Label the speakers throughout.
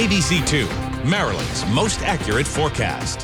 Speaker 1: ABC2, Maryland's most accurate forecast.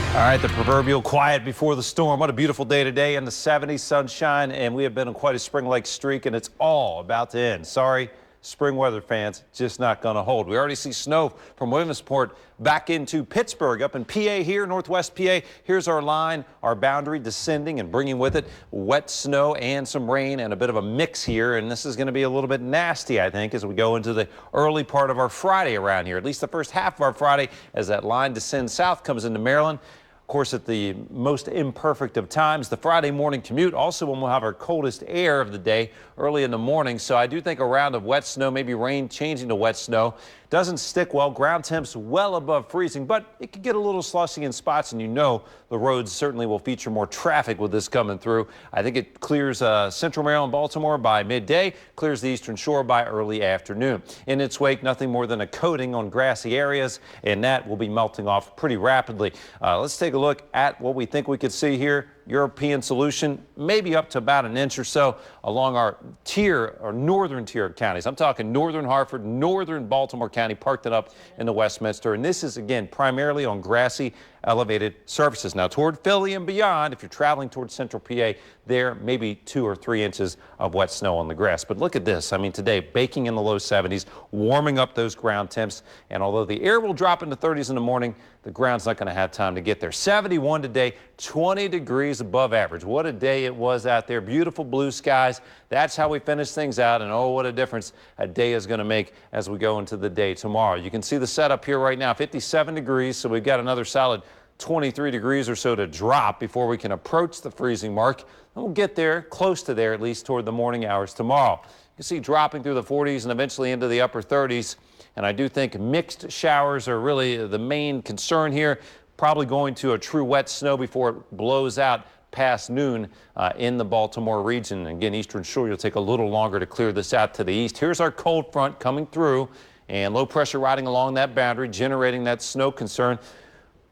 Speaker 2: All right, the proverbial quiet before the storm. What a beautiful day today in the 70s, sunshine, and we have been on quite a spring-like streak, and it's all about to end. Sorry, spring weather fans, just not going to hold. We already see snow from Williamsport back into Pittsburgh, up in PA here, northwest PA. Here's our line, our boundary descending and bringing with it wet snow and some rain and a bit of a mix here. And this is going to be a little bit nasty, I think, as we go into the early part of our Friday around here, at least the first half of our Friday as that line descends south, comes into Maryland. Of course, at the most imperfect of times, the Friday morning commute, also when we'll have our coldest air of the day early in the morning. So I do think a round of wet snow, maybe rain changing to wet snow, doesn't stick well. Ground temps well above freezing, but it could get a little slushy in spots, and you know the roads certainly will feature more traffic with this coming through. I think it clears central Maryland, Baltimore by midday, clears the eastern shore by early afternoon. In its wake, nothing more than a coating on grassy areas, and that will be melting off pretty rapidly. Let's take a look at what we think we could see here. European solution, maybe up to about an inch or so along our tier or northern tier of counties. I'm talking northern Hartford, northern Baltimore County, parked it up in the Westminster. And this is, again, primarily on grassy, elevated surfaces. Now, toward Philly and beyond, if you're traveling towards central PA, there may be 2 or 3 inches of wet snow on the grass. But look at this. I mean, today, baking in the low 70s, warming up those ground temps. And although the air will drop into 30s in the morning, the ground's not going to have time to get there. 71 today, 20 degrees above average. What a day it was out there. Beautiful blue skies. That's how we finish things out. And oh, what a difference a day is going to make as we go into the day tomorrow. You can see the setup here right now, 57 degrees. So we've got another solid 23 degrees or so to drop before we can approach the freezing mark. And we'll get there, close to there, at least toward the morning hours tomorrow. You can see dropping through the 40s and eventually into the upper 30s. And I do think mixed showers are really the main concern here. Probably going to a true wet snow before it blows out past noon in the Baltimore region. Again, eastern shore, you'll take a little longer to clear this out to the east. Here's our cold front coming through and low pressure riding along that boundary, generating that snow concern.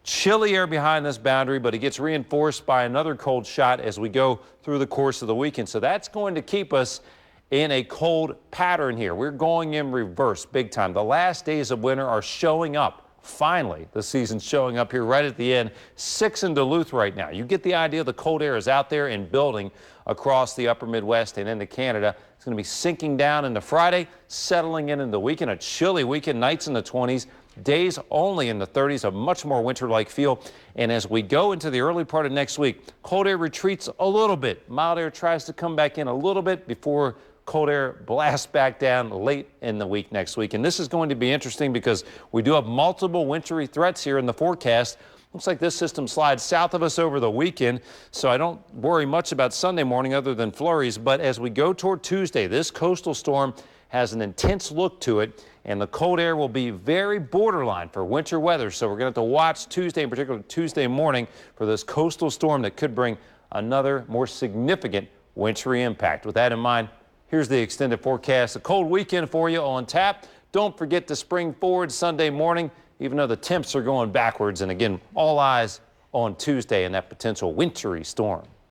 Speaker 2: Chilly air behind this boundary, but it gets reinforced by another cold shot as we go through the course of the weekend. So that's going to keep us in a cold pattern here. We're going in reverse big time. The last days of winter are showing up. Finally, the season's showing up here right at the end. 6 in Duluth right now. You get the idea. The cold air is out there and building across the upper Midwest and into Canada. It's going to be sinking down into Friday, settling in the weekend. A chilly weekend, nights in the 20s. Days only in the 30s, a much more winter-like feel. And as we go into the early part of next week, cold air retreats a little bit. Mild air tries to come back in a little bit before cold air blasts back down late in the week next week. And this is going to be interesting because we do have multiple wintry threats here in the forecast. Looks like this system slides south of us over the weekend, so I don't worry much about Sunday morning other than flurries. But as we go toward Tuesday, this coastal storm has an intense look to it, and the cold air will be very borderline for winter weather. So we're going to have to watch Tuesday, in particular Tuesday morning, for this coastal storm that could bring another more significant wintry impact. With that in mind, here's the extended forecast. A cold weekend for you on tap. Don't forget to spring forward Sunday morning, even though the temps are going backwards. And again, all eyes on Tuesday and that potential wintry storm.